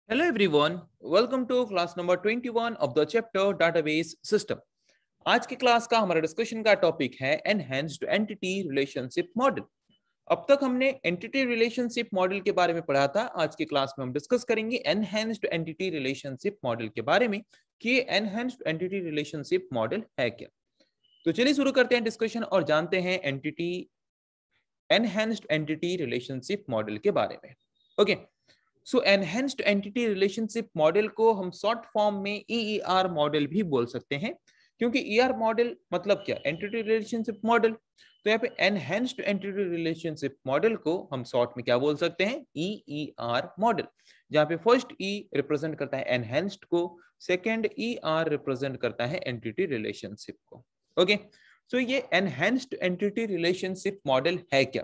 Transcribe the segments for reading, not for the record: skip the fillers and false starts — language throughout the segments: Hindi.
Hello everyone, welcome to class number 21 of the chapter database system. आज की क्लास का हमारा डिस्कशन का टॉपिक है एनहांस्ड एंटिटी रिलेशनशिप मॉडल। अब तक हमने एंटिटी रिलेशनशिप मॉडल के बारे में पढ़ा था। आज की क्लास में हम डिस्कस करेंगे एनहांस्ड एंटिटी रिलेशनशिप मॉडल के बारे में कि एनहांस्ड एंटिटी रिलेशनशिप मॉडल है क्या। तो चलिए शुरू करते हैं डिस्कशन और जानते हैं एनहांस्ड एंटिटी रिलेशनशिप मॉडल के बारे में। ओके, सो एनहेंस्ड एंटिटी रिलेशनशिप मॉडल को हम शॉर्ट फॉर्म में ईईआर मॉडल भी बोल सकते हैं, क्योंकि ईआर मॉडल मतलब क्या, एंटिटी रिलेशनशिप मॉडल। तो यहाँ पे एनहेंस्ड एंटिटी रिलेशनशिप मॉडल को हम शॉर्ट में क्या बोल सकते हैं, ईईआर मॉडल, जहाँ पे फर्स्ट ई रिप्रेजेंट करता है एनहेंस्ड को, सेकेंड ईआर रिप्रेजेंट करता है एंटिटी रिलेशनशिप को। ओके, सो ये एनहेंस्ड एंटिटी रिलेशनशिप मॉडल है क्या।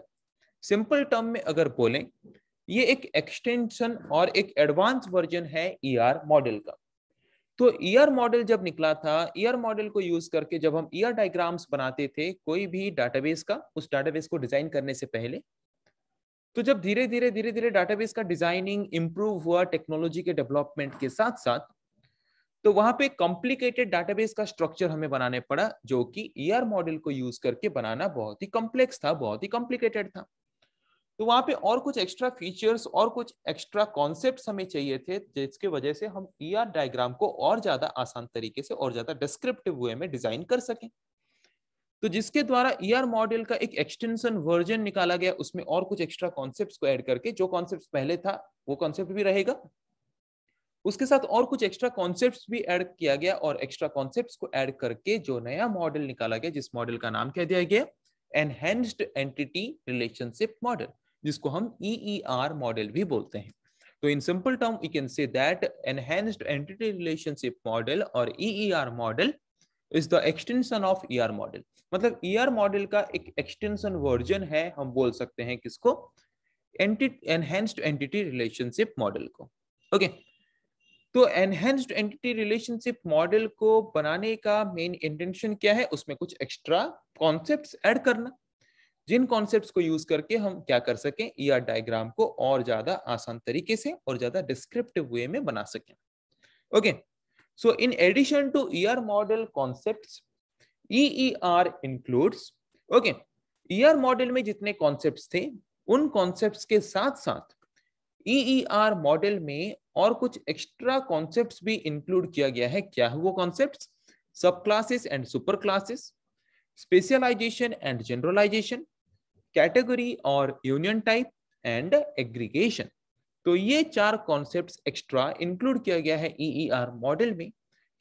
सिंपल टर्म में अगर बोलें, ये एक एक्सटेंशन और एक एडवांस वर्जन है ईआर मॉडल का। तो ईआर मॉडल जब निकला था, ईआर मॉडल को यूज करके जब हम ईआर डायग्राम्स बनाते थे कोई भी डाटाबेस का, उस डाटाबेस को डिजाइन करने से पहले, तो जब धीरे धीरे डाटाबेस का डिजाइनिंग इंप्रूव हुआ टेक्नोलॉजी के डेवलपमेंट के साथ साथ, तो वहां पे कॉम्प्लिकेटेड डाटाबेस का स्ट्रक्चर हमें बनाने पड़ा, जो कि ईआर मॉडल को यूज करके बनाना बहुत ही कॉम्प्लेक्स था, बहुत ही कॉम्प्लिकेटेड था। तो वहां पे और कुछ एक्स्ट्रा फीचर्स और कुछ एक्स्ट्रा कॉन्सेप्ट्स हमें चाहिए थे, जिसकी वजह से हम ईआर डायग्राम को और ज्यादा आसान तरीके से और ज्यादा डिस्क्रिप्टिव वे में डिजाइन कर सकें। तो जिसके द्वारा ईआर मॉडल का एक एक्सटेंशन वर्जन निकाला गया, उसमें और कुछ एक्स्ट्रा कॉन्सेप्ट्स को ऐड करके, जो कॉन्सेप्ट पहले था वो कॉन्सेप्ट भी रहेगा, उसके साथ और कुछ एक्स्ट्रा कॉन्सेप्ट्स भी ऐड किया गया, और एक्स्ट्रा कॉन्सेप्ट्स को ऐड करके जो नया मॉडल निकाला गया, जिस मॉडल का नाम क्या दिया गया, एनहेंस्ड एंटिटी रिलेशनशिप मॉडल, जिसको हम ईईआर मॉडल भी बोलते हैं। तो in simple term we can say that enhanced entity relationship model और EER model is the extension of ER model. मतलब ईआर मॉडल का एक एक्सटेंशन वर्जन है, हम बोल सकते हैं किसको, एनहेंस्ड एंटिटी रिलेशनशिप मॉडल को। ओके, तो एनहेंस्ड एंटिटी रिलेशनशिप मॉडल को बनाने का मेन इंटेंशन क्या है, उसमें कुछ एक्स्ट्रा कॉन्सेप्ट्स ऐड करना, जिन कॉन्सेप्ट्स को यूज करके हम क्या कर सकें, ईआर डायग्राम को और ज्यादा आसान तरीके से और ज्यादा डिस्क्रिप्टिव वे में बना सकें। Okay, so in addition to ER model concepts, EER includes, okay, ER model में जितने कॉन्सेप्ट्स थे, उन कॉन्सेप्ट्स के साथ साथ ईईआर मॉडल में और कुछ एक्स्ट्रा कॉन्सेप्ट्स भी इंक्लूड किया गया है। क्या है वो concepts, sub classes and super classes, specialization and generalization, category और यूनियन टाइप एंड एग्रीगेशन। तो ये चार कॉन्सेप्ट्स एक्स्ट्रा इंक्लूड किया गया है ईईआर मॉडल में।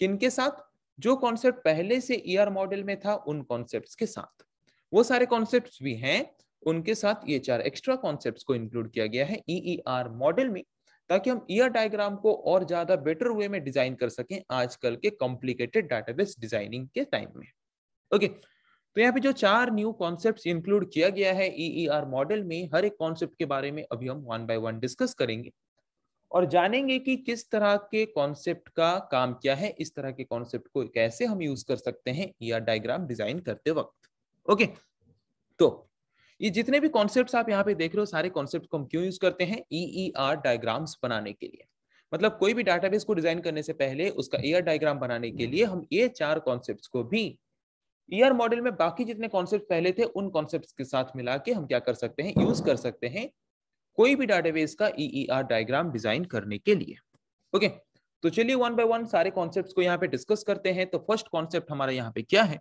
किनके साथ, जो कॉन्सेप्ट पहले से ईआर मॉडल में था उन कॉन्सेप्ट्स के साथ, वो सारे कॉन्सेप्ट्स भी हैं, उनके साथ ये चार एक्स्ट्रा कॉन्सेप्ट्स को इंक्लूड किया गया है ईईआर मॉडल में, ताकि हम ईआर डायग्राम को और ज्यादा बेटर वे में डिजाइन कर सकें आजकल के कॉम्प्लिकेटेड डाटाबेस डिजाइनिंग के टाइम में। ओके, तो यहाँ पे जो चार न्यू कॉन्सेप्ट्स इंक्लूड किया गया है ईईआर मॉडल में, हर एक कॉन्सेप्ट के बारे में अभी हम वन बाय वन डिस्कस करेंगे और जानेंगे कि किस तरह के कॉन्सेप्ट का काम क्या है, इस तरह के कॉन्सेप्ट को कैसे हम यूज कर सकते हैं ईआर डायग्राम डिजाइन करते वक्त। ओके, तो ये जितने भी कॉन्सेप्ट्स आप यहाँ पे देख रहे हो, सारे कॉन्सेप्ट को हम क्यों यूज करते हैं, ईईआर डायग्राम्स बनाने के लिए। मतलब कोई भी डाटाबेस को डिजाइन करने से पहले उसका ईआर डायग्राम बनाने के लिए हम ये चार कॉन्सेप्ट्स को भी ईआर मॉडल में बाकी जितने कॉन्सेप्ट पहले थे उन कॉन्सेप्ट्स के साथ मिला के हम क्या कर सकते हैं, यूज कर सकते हैं कोई भी डाटाबेस का ईईआर डायग्राम डिजाइन करने के लिए। ओके, तो चलिए वन बाय वन सारे कॉन्सेप्ट्स को यहाँ पे डिस्कस करते हैं। तो फर्स्ट कॉन्सेप्ट हमारा यहाँ पे क्या है,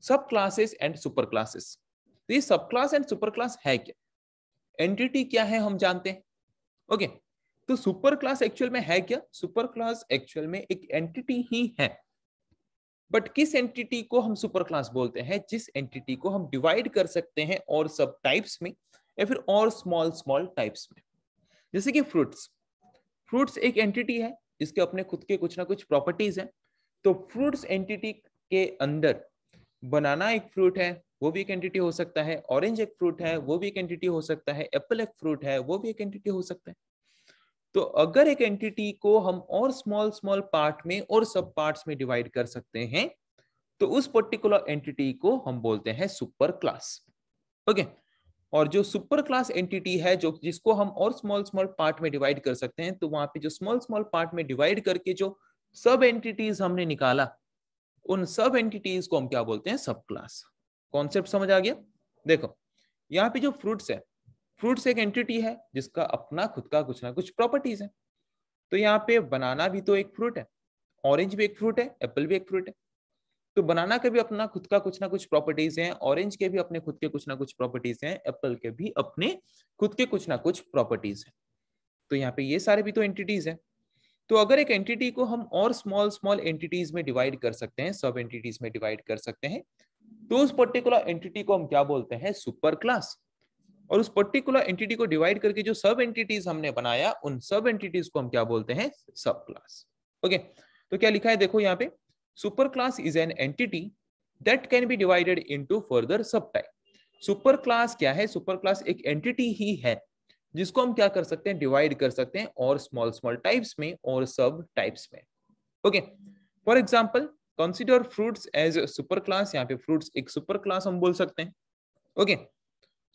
सब क्लासेस एंड सुपर क्लासेस। तो ये सब क्लास एंड सुपर क्लास है क्या, एंटिटी क्या है हम जानते हैं। ओके, तो सुपर क्लास एक्चुअल में है क्या, सुपर क्लास एक्चुअल में एक एंटिटी ही है, बट किस एंटिटी को हम सुपर क्लास बोलते हैं, जिस एंटिटी को हम डिवाइड कर सकते हैं और सब टाइप्स में या फिर और स्मॉल स्मॉल टाइप्स में। जैसे कि फ्रूट्स, फ्रूट्स एक एंटिटी है जिसके अपने खुद के कुछ ना कुछ प्रॉपर्टीज हैं। तो फ्रूट्स एंटिटी के अंदर बनाना एक फ्रूट है, वो भी एक एंटिटी हो सकता है, ऑरेंज एक फ्रूट है, वो भी एक एंटिटी हो सकता है, एप्पल एक फ्रूट है, वो भी एक एंटिटी हो सकता है। तो अगर एक एंटिटी को हम और स्मॉल स्मॉल पार्ट में और सब पार्ट्स में डिवाइड कर सकते हैं, तो उस पर्टिकुलर एंटिटी को हम बोलते हैं सुपर क्लास। ओके, और जो सुपर क्लास एंटिटी है जो जिसको हम और स्मॉल स्मॉल पार्ट में डिवाइड कर सकते हैं, तो वहां पे जो स्मॉल स्मॉल पार्ट में डिवाइड करके जो सब एंटिटीज हमने निकाला, उन सब एंटिटीज को हम क्या बोलते हैं? सब क्लास। कॉन्सेप्ट समझ आ गया? देखो यहाँ पे जो फ्रूट्स है, फ्रूट्स एक एंटिटी है जिसका अपना खुद का कुछ ना कुछ प्रॉपर्टीज है। तो यहाँ पे बनाना भी तो एक फ्रूट है, ऑरेंज भी एक फ्रूट है, एप्पल भी एक फ्रूट है। तो बनाना के भी अपना खुद का कुछ ना कुछ प्रॉपर्टीज हैं, ऑरेंज के भी अपने खुद के कुछ ना कुछ प्रॉपर्टीज हैं, एप्पल के भी अपने खुद के कुछ ना कुछ प्रॉपर्टीज हैं। तो यहाँ पे ये सारे भी तो एंटिटीज हैं। तो अगर एक एंटिटी को हम और स्मॉल स्मॉल एंटिटीज में डिवाइड कर सकते हैं, सब एंटिटीज में डिवाइड कर सकते हैं, तो उस पर्टिकुलर एंटिटी को हम क्या बोलते हैं? Super class. और उस पर्टिकुलर एंटिटी को डिवाइड करके जो सब एंटिटीज हमने बनाया, उन सब एंटिटीज को हम क्या बोलते हैं? सब क्लास। ओके, तो क्या लिखा है देखो यहाँ पे, super class is an entity that can be divided into further सब टाइप। सुपर क्लास क्या है? सुपर क्लास एक एंटिटी ही है जिसको हम क्या कर सकते हैं? डिवाइड कर सकते हैं और स्मॉल स्मॉल टाइप्स में और सब टाइप्स में। Okay, for example consider fruits as super class. यहाँ पे फ्रूट्स एक सुपर क्लास हम बोल सकते हैं। Okay,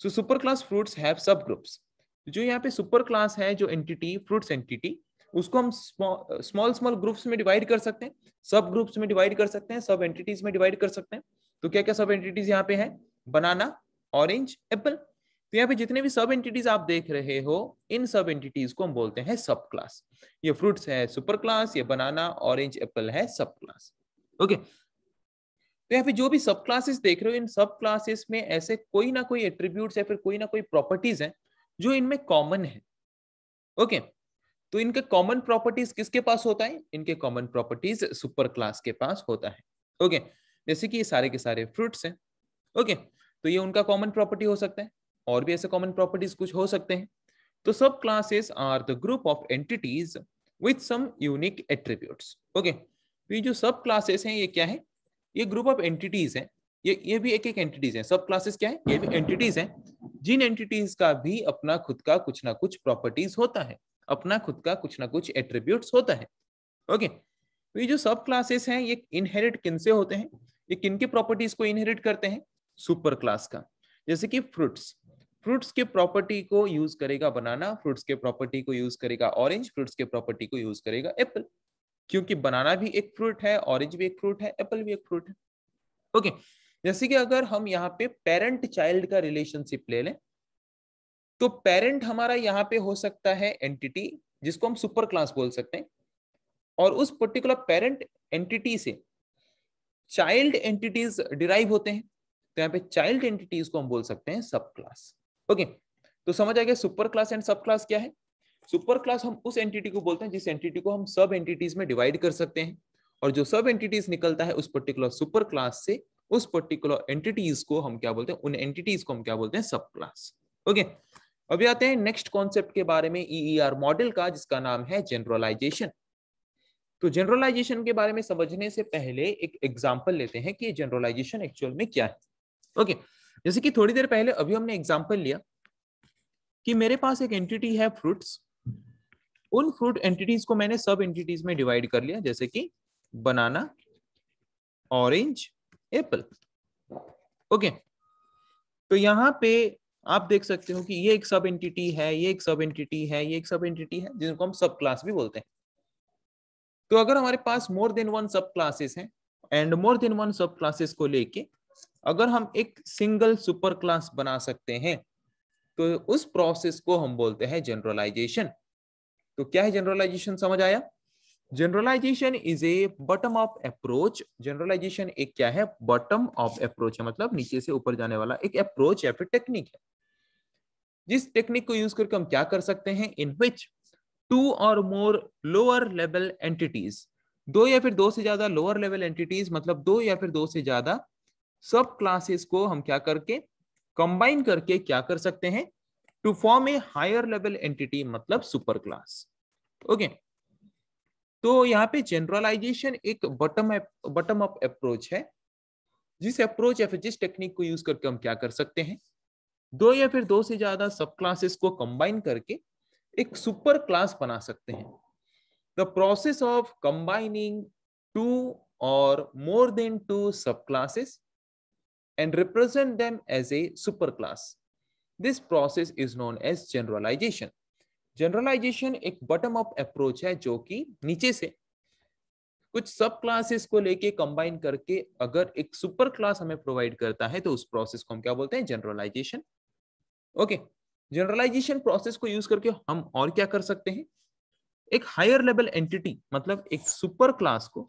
so super class fruits have सब ग्रुप्स। जो यहाँ पे सुपर क्लास है, जो एंटिटी फ्रूट्स एंटिटी, उसको हम स्मॉल स्मॉल ग्रुप्स में डिवाइड कर सकते हैं, सब ग्रुप्स में डिवाइड कर सकते हैं, सब एंटिटीज में डिवाइड कर सकते हैं। तो क्या क्या सब एंटिटीज यहाँ पे है? बनाना, ऑरेंज, एप्पल। तो यहाँ पे जितने भी सब एंटिटीज आप देख रहे हो, इन सब एंटिटीज को हम बोलते हैं सब क्लास। ये फ्रूट्स है सुपर क्लास, ये बनाना, ऑरेंज, एप्पल है सब क्लास। ओके, तो यहाँ पे जो भी सब क्लासेस देख रहे हो, इन सब क्लासेस में ऐसे कोई ना कोई एट्रीब्यूट्स या फिर कोई ना कोई प्रॉपर्टीज हैं जो इनमें कॉमन है। ओके, तो इनके कॉमन प्रॉपर्टीज किसके पास होता है? इनके कॉमन प्रॉपर्टीज सुपर क्लास के पास होता है। ओके, जैसे कि ये सारे के सारे फ्रूट्स हैं। ओके, तो ये उनका कॉमन प्रॉपर्टी हो सकता है, और भी ऐसे कॉमन प्रॉपर्टीज कुछ हो सकते हैं। तो sub classes are the group of entities with some unique attributes. Okay, तो ये जो सब क्लासेस हैं ये क्या है? ये ग्रुप ऑफ एंटिटीज हैं। ये भी एक एक एंटिटीज हैं। सब क्लासेस क्या है? ये भी एंटिटीज हैं, जिन एंटिटीज का भी अपना खुद का कुछ ना कुछ प्रॉपर्टीज होता है, अपना खुद का कुछ ना कुछ एट्रीब्यूट्स होता है। ओके, तो ये जो सब क्लासेस हैं ये इनहेरिट किन से होते हैं? ये किन की प्रॉपर्टीज को इनहेरिट करते हैं? सुपर क्लास का। जैसे कि फ्रूट्स, फ्रूट्स के प्रॉपर्टी को यूज करेगा बनाना, फ्रूट्स के प्रॉपर्टी को यूज करेगा ऑरेंज, फ्रूट्स के प्रॉपर्टी को यूज करेगा एप्पल, क्योंकि बनाना भी एक फ्रूट है, ऑरेंज भी एक फ्रूट है, एप्पल भी एक फ्रूट है। ओके, जैसे कि अगर हम यहाँ पे पेरेंट चाइल्ड का रिलेशनशिप ले लें, तो पेरेंट हमारा यहाँ पे हो सकता है एंटिटी जिसको हम सुपर क्लास बोल सकते हैं, और उस पर्टिकुलर पेरेंट एंटिटी से चाइल्ड एंटिटीज डिराइव होते हैं। तो यहाँ पे चाइल्ड एंटिटीज को हम बोल सकते हैं सब क्लास। ओके, तो समझ आ गया सुपर क्लास एंड सब क्लास क्या है? सुपर क्लास हम उस एंटिटी को बोलते हैं जिस एंटिटी को हम सब एंटिटीज में डिवाइड कर सकते हैं, और जो सब एंटिटीज निकलता है उस पर्टिकुलर सुपर क्लास से, उस पर्टिकुलर एंटिटीज को हम क्या बोलते हैं? उन एंटिटीज को हम क्या बोलते हैं? सब क्लास। ओके, अभी आते हैं नेक्स्ट कॉन्सेप्ट के बारे में, ईईआर मॉडल का, जिसका नाम है जनरलाइजेशन। तो जनरलाइजेशन के बारे में समझने से पहले एक एग्जांपल लेते हैं कि जनरलाइजेशन एक्चुअल में क्या है। ओके, जैसे कि थोड़ी देर पहले अभी हमने एग्जांपल लिया कि मेरे पास एक एंटिटी है फ्रूट्स, उन फ्रूट एंटिटीज को मैंने सब एंटिटीज में डिवाइड कर लिया, जैसे कि बनाना, ऑरेंज, एप्पल। ओके, तो यहाँ पे आप देख सकते हो कि ये एक सब एंटिटी है, ये एक सब एंटिटी है, ये एक सब एंटिटी है, जिनको हम सब क्लास भी बोलते हैं। तो अगर हमारे पास मोर देन वन सब क्लासेस हैं, एंड मोर देन वन सब क्लासेस को लेके अगर हम एक सिंगल सुपर क्लास बना सकते हैं, तो उस प्रोसेस को हम बोलते हैं जनरलाइजेशन। तो क्या है जनरलाइजेशन? समझ आया? Generalization is a bottom up approach. Generalization एक क्या है? बॉटम अप अप्रोच है, मतलब नीचे से ऊपर जाने वाला एक अप्रोच या फिर टेक्निक है, जिस टेक्निक को यूज करके हम क्या कर सकते हैं? इन विच टू और मोर लोअर लेवल एंटिटीज, दो या फिर दो से ज्यादा लोअर लेवल एंटिटीज, मतलब दो या फिर दो से ज्यादा सब क्लासेस को हम क्या करके कंबाइन करके क्या कर सकते हैं? To form a higher level entity, मतलब सुपर क्लास। ओके, तो यहाँ पे जनरलाइजेशन एक बॉटम अप अप्रोच है, जिस अप्रोच या फिर जिस टेक्निक को यूज करके हम क्या कर सकते हैं? दो या फिर दो से ज्यादा सब क्लासेस को कंबाइन करके एक सुपर क्लास बना सकते हैं। The process of combining two और more than two sub classes and represent them as a superclass. This process is known as generalization. Generalization एक बॉटम अप अप्रोच है जो कि नीचे से कुछ सब क्लासेस को लेके कंबाइन करके अगर एक सुपर क्लास हमें प्रोवाइड करता है तो उस प्रोसेस को हम क्या बोलते हैं, जनरलाइजेशन। ओके, जनरलाइजेशन प्रोसेस को यूज करके हम और क्या कर सकते हैं, एक हायर लेवल एंटिटी मतलब एक सुपर क्लास को,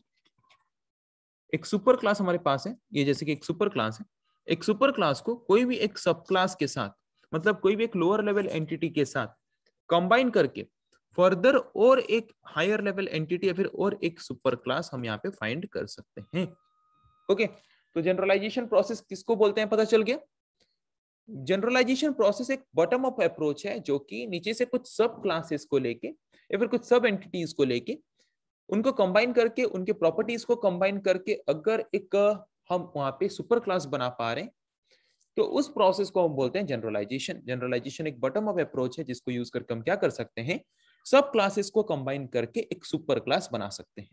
एक सुपर क्लास हमारे पास है, ये जैसे कि एक सुपर क्लास है, एक सुपर क्लास को कोई भी एक सब क्लास के साथ मतलब कोई भी एक लोअर लेवल एंटिटी के साथ कंबाइन करके फर्दर और एक हायर लेवल एंटिटी या फिर और एक सुपर क्लास हम यहाँ पे फाइंड कर सकते हैं। ओके, तो जनरलाइजेशन प्रोसेस किसको बोलते हैं, पता चल गया। जनरलाइजेशन प्रोसेस एक बॉटम अप अप्रोच है जो कि नीचे से कुछ सब क्लासेस को लेके या फिर कुछ सब एंटिटीज को लेके उनको कंबाइन करके उनके प्रॉपर्टीज को कंबाइन करके अगर एक हम वहां पे सुपर क्लास बना पा रहे हैं तो उस प्रोसेस को हम बोलते हैं जनरलाइजेशन। जनरलाइजेशन एक बॉटम अप अप्रोच है जिसको यूज करके हम क्या कर सकते हैं, सब क्लासेस को कंबाइन करके एक सुपर क्लास बना सकते हैं।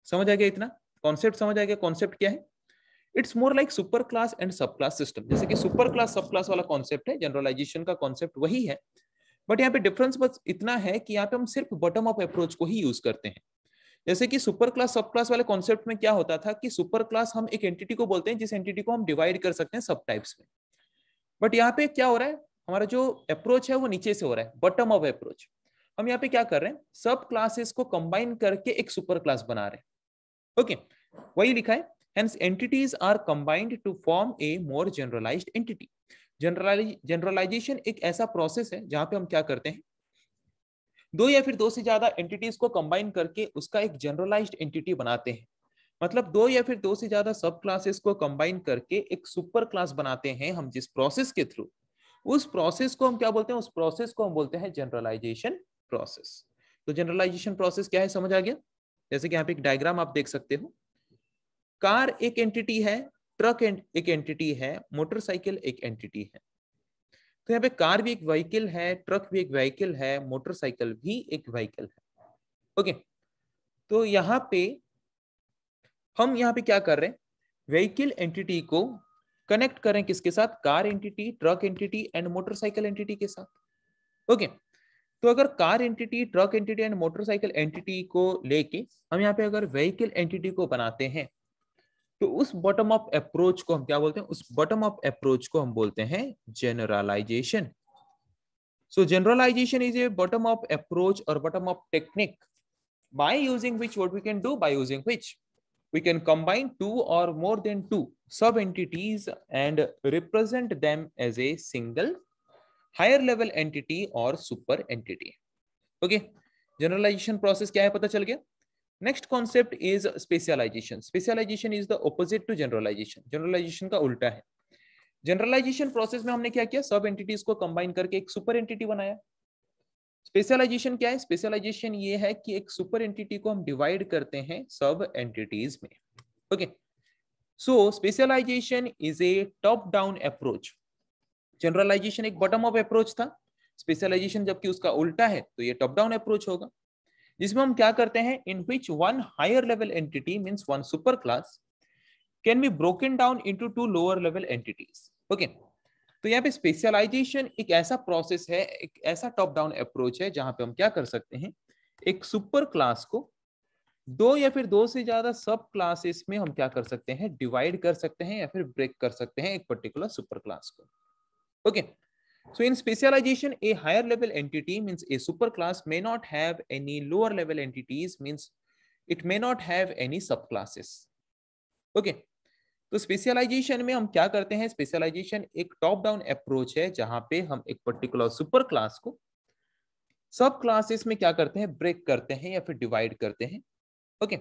समझ आ गया, इतना कॉन्सेप्ट समझ आ गया। कॉन्सेप्ट क्या है, it's more like super class and सब क्लास सिस्टम। जैसे कि सुपर क्लास सब क्लास वाला कॉन्सेप्ट है, जनरलाइजेशन का कॉन्सेप्ट वही है, बट यहाँ पे डिफरेंस बस इतना है कि यहाँ पे हम सिर्फ बॉटम अप अप्रोच को ही यूज करते हैं। जैसे कि सुपर क्लास सब क्लास वाले कॉन्सेप्ट में क्या होता था कि सुपर क्लास हम एक एंटिटी को बोलते हैं जिस एंटिटी को हम डिवाइड कर सकते हैं सब टाइप्स में, बट यहाँ पे क्या हो रहा है, हमारा जो अप्रोच है वो नीचे से हो रहा है, बॉटम अप अप्रोच। हम यहाँ पे क्या कर रहे हैं, सब क्लासेस को कंबाइन करके एक सुपर क्लास बना रहे हैं। ओके, वही लिखा है, hence entities are combined to form a more generalized entity। Generalization एक ऐसा प्रोसेस है जहां पे हम क्या करते हैं, दो या फिर दो से ज्यादा एंटिटीज को कंबाइन करके उसका एक जनरलाइज्ड एंटिटी बनाते हैं। मतलब दो या फिर दो से ज्यादा सब क्लासेस को कंबाइन करके एक सुपर क्लास बनाते हैं हम जिस प्रोसेस के थ्रू, उस प्रोसेस को हम क्या बोलते हैं, उस प्रोसेस को हम बोलते हैं जनरलाइजेशन प्रोसेस। तो जनरलाइजेशन प्रोसेस क्या है, समझ आ गया। जैसे कि यहाँ पे एक डायग्राम आप देख सकते हो, कार एक एंटिटी है, ट्रक एक एंटिटी है, मोटरसाइकिल एक एंटिटी है। तो यहाँ पे कार भी एक व्हीकल है, ट्रक भी एक व्हीकल है, मोटरसाइकिल भी एक व्हीकल है। ओके, तो यहाँ पे हम यहाँ पे क्या कर रहे हैं, व्हीकल एंटिटी को कनेक्ट करें किसके साथ, car entity, truck entity and motorcycle entity के साथ। ओके, तो अगर car entity, truck entity and motorcycle entity को लेके हम यहाँ पे अगर व्हीकल एंटिटी को बनाते हैं तो उस बॉटम अप अप्रोच को हम क्या बोलते हैं, उस बॉटम अप अप्रोच को हम बोलते हैं generalization. So generalization is a bottom up approach और bottom up technique by using which, what we can do, by using which we can combine two or more than two sub entities and represent them as a single higher level entity or super entity। okay, generalization process क्या है पता चल गया। Next concept is specialization. Specialization is the opposite to generalization, generalization का उल्टा है। जनरलाइजेशन प्रोसेस में हमने क्या किया, सब एंटिटीज को कंबाइन करके एक सुपर एंटिटी बनाया। स्पेशलाइजेशन क्या है, स्पेशलाइजेशन ये है कि एक सुपर एंटिटी को हम डिवाइड करते हैं सब एंटिटीज में। Okay, so specialization is a top down approach. Generalization एक बॉटम अप अप्रोच था, स्पेशलाइजेशन जबकि उसका उल्टा है तो ये टॉप डाउन अप्रोच होगा, जिसमें हम क्या करते हैं, in which one higher level entity means one super class can be broken down into two lower level entities. Okay, तो यहाँ पे स्पेशलाइजेशन एक ऐसा प्रोसेस है, एक ऐसा टॉप डाउन अप्रोच है जहां पे हम क्या कर सकते हैं, एक सुपर क्लास को दो या फिर दो से ज्यादा सब क्लासेस में हम क्या कर सकते हैं, डिवाइड कर सकते हैं या फिर ब्रेक कर सकते हैं एक पर्टिकुलर सुपर क्लास को। Okay, so in specialization a higher level entity means a super class may not have any lower level entities, means it may not have any subclasses। Okay, तो स्पेशलाइजेशन में हम क्या करते हैं, स्पेशलाइजेशन एक टॉप डाउन अप्रोच है जहां पे हम एक पर्टिकुलर सुपर क्लास को सब क्लासेस में क्या करते हैं, ब्रेक करते हैं या फिर डिवाइड करते हैं। ओके,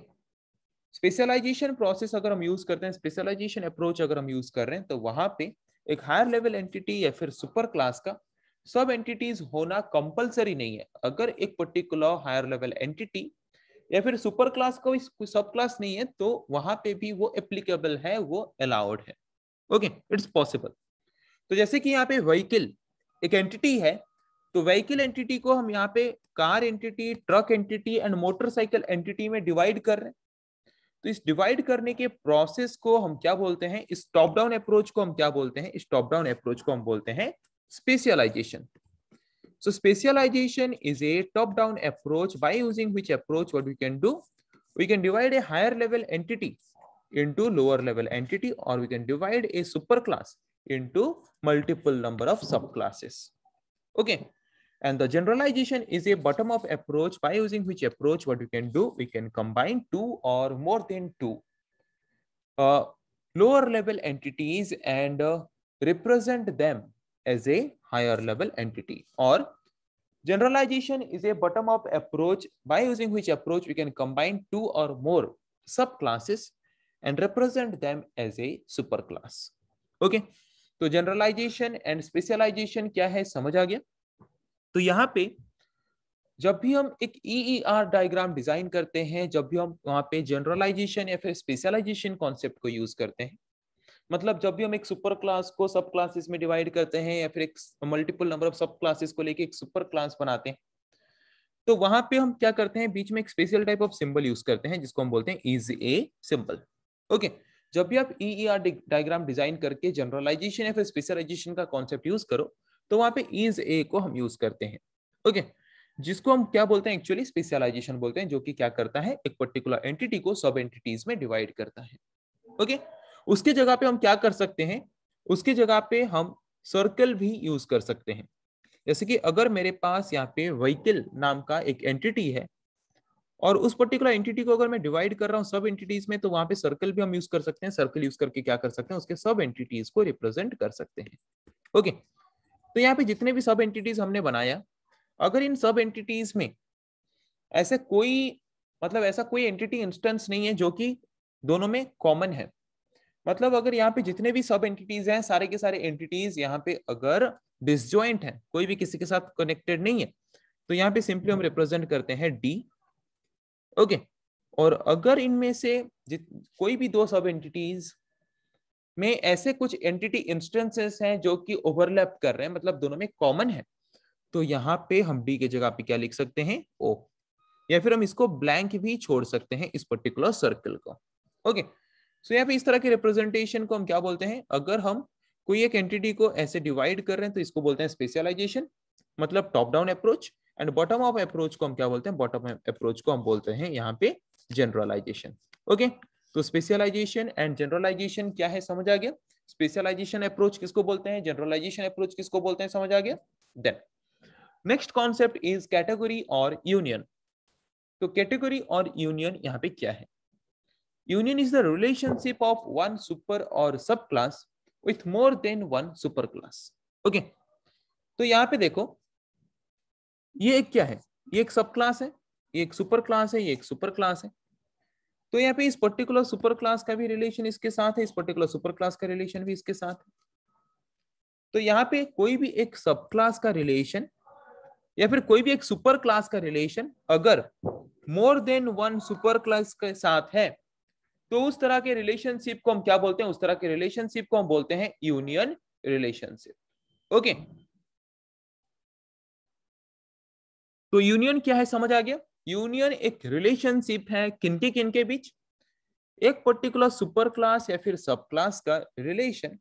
स्पेशलाइजेशन प्रोसेस अगर हम यूज करते हैं, स्पेशलाइजेशन अप्रोच अगर हम यूज कर रहे हैं तो वहां पे एक हायर लेवल एंटिटी या फिर सुपर क्लास का सब एंटिटीज होना कंपलसरी नहीं है। अगर एक पर्टिकुलर हायर लेवल एंटिटी या फिर सुपर क्लास का सब क्लास नहीं है तो वहां पे भी वो एप्लीकेबल है, वो अलाउड है। Okay, it's possible. तो जैसे कि यहाँ पे व्हीकल एक एंटिटी है, तो व्हीकल एंटिटी को हम यहाँ पे car entity, truck entity and motorcycle entity में डिवाइड कर रहे हैं। तो इस डिवाइड करने के प्रोसेस को हम क्या बोलते हैं, इस टॉप डाउन अप्रोच को हम क्या बोलते हैं, इस टॉप डाउन अप्रोच को हम बोलते हैं specialization. So specialization is a top-down approach by using which approach what we can do, we can divide a higher level entity into lower level entity, or we can divide a superclass into multiple number of subclasses. Okay. And the generalization is a bottom-up approach by using which approach what we can do, we can combine two or more than two lower level entities and represent them as a higher level entity. Or generalization is a bottom-up approach by using which approach we can combine two or more subclasses and represent them as a superclass. Okay, तो जनरलाइजेशन एंड स्पेशलाइजेशन क्या है समझ आ गया। तो यहाँ पे जब भी हम एक EER डायग्राम डिजाइन करते हैं, जब भी हम वहां पे जनरलाइजेशन या फिर स्पेशलाइजेशन कॉन्सेप्ट को यूज करते हैं, मतलब जब भी हम एक सुपर क्लास को सब क्लासेस में डिवाइड करते हैं या फिर एक मल्टीपल नंबर ऑफ सब क्लासेस को लेके एक सुपर क्लास बनाते हैं, तो वहां पे हम क्या करते हैं, बीच में एक special type of symbol use करते हैं जिसको हम बोलते हैं इज ए सिंबल। ओके, जब भी आप EER डायग्राम डिजाइन करके जनरलाइजेशन या फिर स्पेशलाइजेशन का कॉन्सेप्ट यूज करो तो वहां पे इज ए को हम यूज करते हैं। ओके, जिसको हम क्या बोलते हैं, एक्चुअली स्पेशलाइजेशन बोलते हैं, जो कि क्या करता है, एक पर्टिकुलर एंटिटी को सब एंटिटीज में डिवाइड करता है। ओके, उसके जगह पे हम क्या कर सकते हैं, उसके जगह पे हम सर्कल भी यूज कर सकते हैं। जैसे कि अगर मेरे पास यहाँ पे व्हीकल नाम का एक एंटिटी है और उस पर्टिकुलर एंटिटी को अगर मैं डिवाइड कर रहा हूँ सब एंटिटीज में, तो वहां पे सर्कल भी हम यूज कर सकते हैं। सर्कल यूज करके क्या कर सकते हैं, उसके सब एंटिटीज को रिप्रेजेंट कर सकते हैं। ओके, तो यहाँ पे जितने भी सब एंटिटीज हमने बनाया, अगर इन सब एंटिटीज में ऐसे कोई ऐसा कोई एंटिटी इंस्टेंस नहीं है जो कि दोनों में कॉमन है, मतलब अगर यहाँ पे जितने भी सब एंटिटीज हैं, सारे के सारे एंटिटीज यहाँ पे अगर डिसजॉइंट है, कोई भी किसी के साथ कनेक्टेड नहीं है, तो यहाँ पे सिंपली हम रिप्रेजेंट करते हैं डी। ओके, और अगर इनमें से कोई भी दो सब एंटिटीज में ऐसे कुछ एंटिटी इंस्टेंसेस हैं जो कि ओवरलैप कर रहे हैं, मतलब दोनों में कॉमन है, तो यहाँ पे हम डी के जगह पे क्या लिख सकते हैं, ओ, या फिर हम इसको ब्लैंक भी छोड़ सकते हैं इस पर्टिकुलर सर्कल को। ओके, सो यहाँ पे इस तरह के रिप्रेजेंटेशन को हम क्या बोलते हैं, अगर हम कोई एक एंटिटी को ऐसे डिवाइड कर रहे हैं तो इसको बोलते हैं स्पेशलाइजेशन, मतलब top down approach, and bottom up approach को हम क्या बोलते हैं, बॉटम अप अप्रोच को हम बोलते हैं यहाँ पे जनरलाइजेशन। ओके, तो स्पेशलाइजेशन एंड जनरलाइजेशन क्या है समझ आ गया। स्पेशलाइजेशन अप्रोच किसको बोलते हैं, जनरलाइजेशन अप्रोच किसको बोलते हैं, समझ आ गया। Then next concept is category और यूनियन। तो कैटेगरी और यूनियन यहाँ पे क्या है, union is the relationship of one super और sub class with more than one super class. Okay, तो यहाँ पे देखो ये एक क्या है, ये एक सब क्लास है, ये एक सुपर क्लास है, ये एक सुपर क्लास है। तो यहाँ पे इस पर्टिकुलर सुपर क्लास का भी रिलेशन इसके साथ है, इस पर्टिकुलर सुपर क्लास का रिलेशन भी इसके साथ है। तो यहाँ पे कोई भी एक सब क्लास का रिलेशन या फिर कोई भी एक सुपर क्लास का रिलेशन अगर मोर देन वन सुपर क्लास के साथ है, तो उस तरह के रिलेशनशिप को हम क्या बोलते हैं, उस तरह के रिलेशनशिप को हम बोलते हैं यूनियन रिलेशनशिप। ओके, तो यूनियन क्या है समझ आ गया। यूनियन एक रिलेशनशिप है किनके किनके बीच, एक पर्टिकुलर सुपर क्लास या फिर सब क्लास का रिलेशन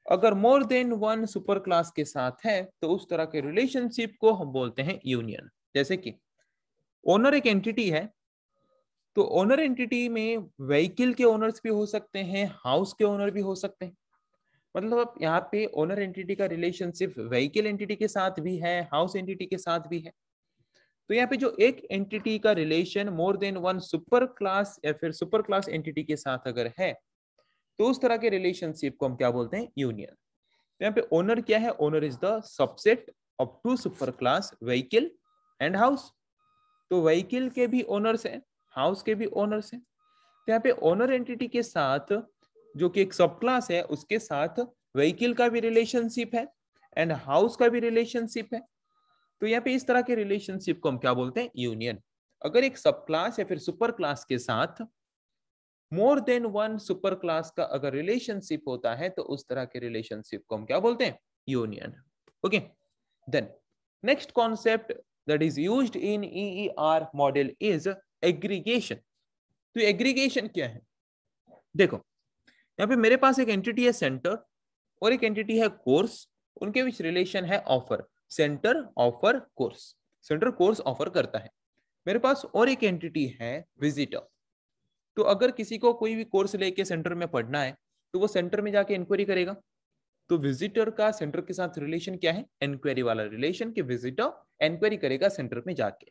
अगर मोर देन वन सुपर क्लास के साथ है, तो उस तरह के रिलेशनशिप को हम बोलते हैं यूनियन। जैसे कि ओनर एक एंटिटी है, तो ओनर एंटिटी में व्हीकल के ओनर्स भी हो सकते हैं, हाउस के ओनर भी हो सकते हैं। मतलब यहाँ पे ओनर एंटिटी का रिलेशनशिप व्हीकल एंटिटी के साथ भी है, हाउस एंटिटी के साथ भी है। तो यहाँ पे जो एक एंटिटी का रिलेशन मोर देन वन सुपर क्लास या फिर सुपर क्लास एंटिटी के साथ अगर है, तो उस तरह के रिलेशनशिप को हम क्या बोलते हैं, यूनियन। तो यहाँ पे ओनर क्या है, owner is the subset of two super class vehicle and house. तो व्हीकल के भी ओनर्स हैं, हाउस के भी ओनर्स हैं। तो यहाँ पे ओनर एंटिटी के साथ जो कि एक सब क्लास है उसके साथ व्हीकल का भी रिलेशनशिप है एंड हाउस का भी रिलेशनशिप है। तो यहाँ पे इस तरह के रिलेशनशिप को हम क्या बोलते हैं, यूनियन। अगर एक सब क्लास या फिर सुपर क्लास के साथ मोर देन वन सुपर क्लास का अगर रिलेशनशिप होता है, तो उस तरह के रिलेशनशिप को हम क्या बोलते हैं, union. Okay, then next concept that is used in EER model is aggregation। तो एग्रीगेशन क्या है, देखो यहाँ पे मेरे पास एक एंटिटी है सेंटर और एक एंटिटी है कोर्स उनके बीच रिलेशन है offer, centre offer course, centre course offer करता है। मेरे पास और एक एंटिटी है विजिटर। तो अगर किसी को कोई भी कोर्स लेके सेंटर में पढ़ना है तो वो सेंटर में जाके इंक्वायरी करेगा। तो विजिटर का सेंटर के साथ रिलेशन क्या है? इंक्वायरी वाला रिलेशन, कि विजिटर इंक्वायरी करेगा सेंटर में जाके।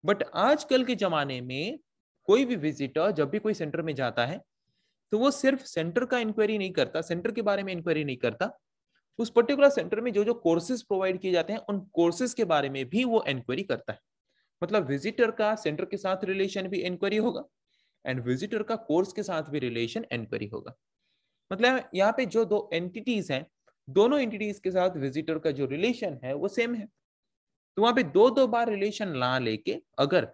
बट आजकल के जमाने में कोई भी विजिटर जब भी कोई सेंटर में जाता है तो वो सिर्फ सेंटर का इंक्वायरी नहीं करता, सेंटर के बारे में इंक्वायरी नहीं करता, उस पर्टिकुलर सेंटर में जो जो कोर्सेज प्रोवाइड किए जाते हैं उन कोर्सेज के बारे में भी वो इंक्वायरी करता है। मतलब विजिटर का सेंटर के साथ रिलेशन भी इंक्वायरी होगा एंड विजिटर का कोर्स के साथ भी रिलेशन इंक्वायरी होगा। मतलब यहाँ पे जो दो एंटिटीज हैं, दोनों एंटिटीज के साथ विजिटर का जो रिलेशन है वो सेम है। तो वहां पे दो दो बार रिलेशन ना लेके अगर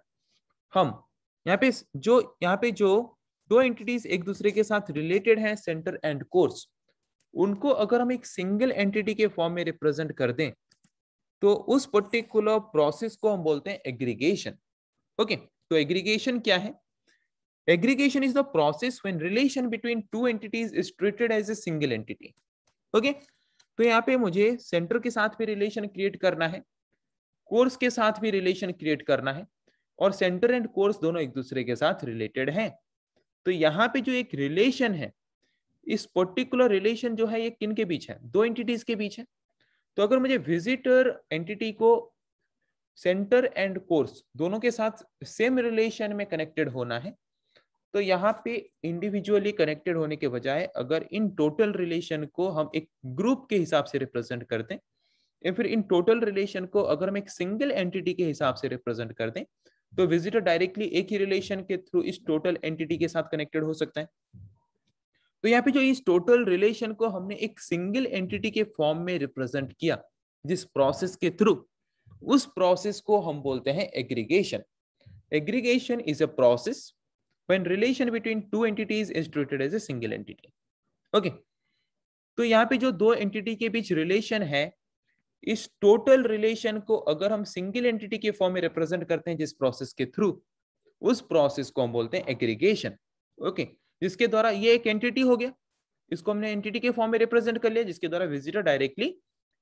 हम यहाँ पे जो दो एंटिटीज एक दूसरे के साथ रिलेटेड हैं, सेंटर एंड कोर्स, उनको अगर हम एक सिंगल एंटिटी के फॉर्म में रिप्रेजेंट कर दें तो उस पर्टिकुलर प्रोसेस को हम बोलते हैं एग्रीगेशन। ओके, तो एग्रीगेशन क्या है? Aggregation is the process when relation between two entities is treated as a single entity. Okay, तो यहाँ पे मुझे सेंटर के साथ भी रिलेशन क्रिएट करना है, कोर्स के साथ भी रिलेशन क्रिएट करना है, और सेंटर एंड कोर्स दोनों एक दूसरे के साथ रिलेटेड हैं। तो यहाँ पे जो एक रिलेशन है, इस पर्टिकुलर रिलेशन जो है ये किन के बीच है? दो एंटिटीज के बीच है। तो अगर मुझे विजिटर एंटिटी को सेंटर एंड कोर्स दोनों के साथ सेम रिलेशन में कनेक्टेड होना है, तो यहाँ पे इंडिविजुअली कनेक्टेड होने के बजाय अगर इन टोटल रिलेशन को हम एक ग्रुप के हिसाब से रिप्रेजेंट करते हैं, या फिर इन टोटल रिलेशन को अगर हम एक सिंगल एंटिटी के हिसाब से रिप्रेजेंट कर दें, तो विजिटर डायरेक्टली एक ही रिलेशन के थ्रू इस टोटल एंटिटी के साथ कनेक्टेड हो सकता है। तो यहाँ पे जो इस टोटल रिलेशन को हमने एक सिंगल एंटिटी के फॉर्म में रिप्रेजेंट किया जिस प्रोसेस के थ्रू, उस प्रोसेस को हम बोलते हैं aggregation. Aggregation is a process when relation between two entities is treated as a single entity. Okay, तो यहाँ पे जो दो एंटिटी के बीच रिलेशन है, इस टोटल रिलेशन को अगर हम सिंगल एंटिटी के फॉर्म में रिप्रेजेंट करते हैं जिस प्रोसेस के थ्रू, उस प्रोसेस को हम बोलते हैं एग्रीगेशन। ओके, जिसके द्वारा ये एक एंटिटी हो गया, इसको हमने एंटिटी के फॉर्म में रिप्रेजेंट कर लिया, जिसके द्वारा विजिटर डायरेक्टली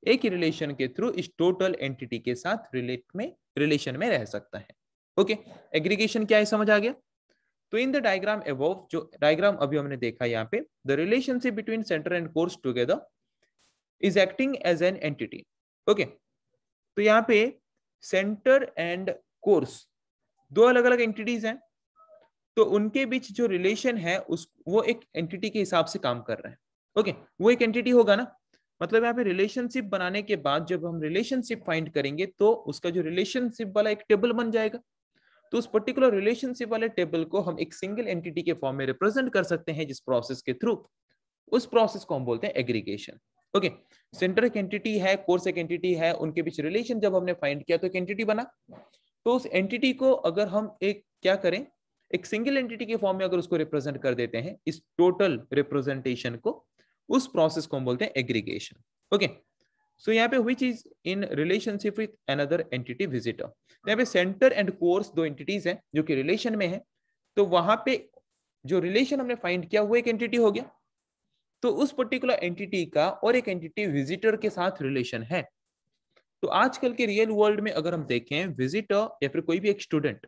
एक ही रिलेशन के थ्रू इस टोटल एंटिटी के साथ रिलेशन में रह सकता है। ओके, एग्रीगेशन क्या है समझ आ गया? तो इन द डायग्राम अबव, जो डायग्राम अभी हमने देखा यहाँ पे, the relationship between center and course together is acting as an entity. Okay, तो यहाँ पे सेंटर एंड कोर्स दो अलग अलग एंटिटीज हैं, तो उनके बीच जो रिलेशन है वो एक एंटिटी के हिसाब से काम कर रहे हैं। ओके, वो एक एंटिटी होगा ना, मतलब यहाँ पे रिलेशनशिप बनाने के बाद जब हम रिलेशनशिप फाइंड करेंगे तो उसका जो रिलेशनशिप वाला एक टेबल बन जाएगा। तो उस पर्टिकुलर रिलेशनशिप वाले टेबल को हम एक सिंगल एंटिटी के फॉर्म में रिप्रेजेंट कर सकते हैं जिस प्रोसेस के थ्रू, उस प्रोसेस को हम बोलते हैं एग्रीगेशन। ओके, सेंटर एक एंटिटी है, कोर्स एक एंटिटी है, उनके बीच रिलेशन जब हमने फाइंड किया तो एक एंटिटी बना। तो उस एंटिटी को अगर हम एक क्या करें, एक सिंगल एंटिटी के फॉर्म में अगर उसको रिप्रेजेंट कर देते हैं, इस टोटल रिप्रेजेंटेशन को, उस प्रोसेस को हम बोलते हैं एग्रीगेशन। ओके, सो यहाँ पे which is in relationship with another entity visitor. यहाँ पे सेंटर एंड कोर्स दो एंटिटीज हैं जो कि रिलेशन में है, तो वहां पे जो रिलेशन हमने फाइंड किया वो एक एंटिटी हो गया। तो उस पर्टिकुलर एंटिटी का और एक एंटिटी विजिटर के साथ रिलेशन है। तो आजकल के रियल वर्ल्ड में अगर हम देखें, विजिटर या फिर कोई भी एक स्टूडेंट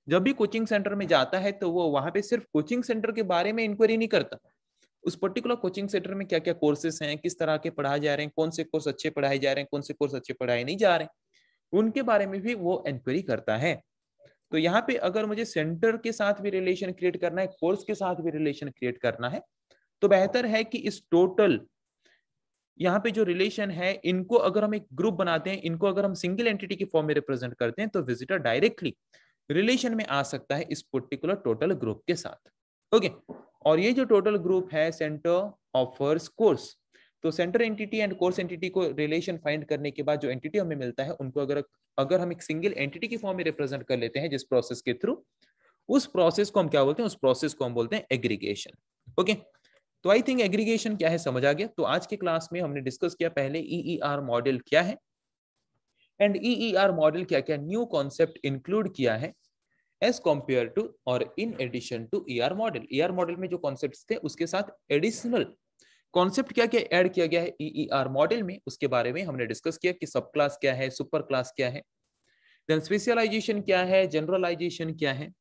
जब भी कोचिंग सेंटर में जाता है तो वो वहां पे सिर्फ कोचिंग सेंटर के बारे में इंक्वायरी नहीं करता, उस पर्टिकुलर कोचिंग सेंटर में क्या क्या कोर्सेस हैं, किस तरह के पढ़ाए जा रहे हैं, कौन से कोर्स अच्छे पढ़ाए जा रहे हैं, कौन से कोर्स अच्छे पढ़ाए नहीं जा रहे हैं, उनके बारे में भी वो इंक्वायरी करता है। तो यहाँ पे अगर मुझे सेंटर के साथ भी रिलेशन क्रिएट करना है, कोर्स के साथ भी रिलेशन क्रिएट करना है, तो बेहतर है कि इस टोटल यहाँ पे जो रिलेशन है इनको अगर हम एक ग्रुप बनाते हैं, इनको अगर हम सिंगल एंटिटी की फॉर्म में रिप्रेजेंट करते हैं, तो विजिटर डायरेक्टली रिलेशन में आ सकता है इस पर्टिकुलर टोटल ग्रुप के साथ। ओके, और ये जो टोटल ग्रुप है सेंटर ऑफर्स कोर्स, तो centre entity and course entity को रिलेशन फाइंड करने के बाद जो एंटिटी हमें मिलता है उनको अगर हम एक सिंगल एंटिटी की फॉर्म में रिप्रेजेंट कर लेते हैं जिस प्रोसेस के थ्रू, उस प्रोसेस को हम क्या बोलते हैं, उस प्रोसेस को हम बोलते हैं एग्रीगेशन। ओके, तो आई थिंक एग्रीगेशन क्या है समझ आ गया। तो आज के क्लास में हमने डिस्कस किया पहले EER मॉडल क्या है एंड EER मॉडल क्या क्या न्यू कॉन्सेप्ट इंक्लूड किया है एज कंपेयर टू और in addition to ER model. ER model में जो कॉन्सेप्ट्स थे उसके साथ एडिशनल कॉन्सेप्ट क्या क्या ऐड किया गया है ईईआर मॉडल में, उसके बारे में हमने डिस्कस किया कि सब क्लास क्या है, सुपर क्लास क्या है, देन स्पेशलाइजेशन क्या है, जनरलाइजेशन क्या है,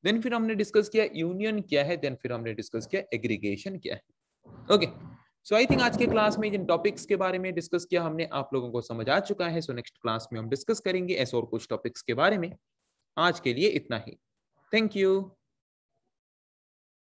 देन फिर हमने डिस्कस किया यूनियन क्या है, देन फिर हमने डिस्कस किया एग्रीगेशन क्या है। ओके, सो आई थिंक आज के क्लास में जिन टॉपिक्स के बारे में डिस्कस किया हमने आप लोगों को समझ आ चुका है। सो नेक्स्ट क्लास में हम डिस्कस करेंगे ऐसे और कुछ टॉपिक्स के बारे में। आज के लिए इतना ही। Thank you.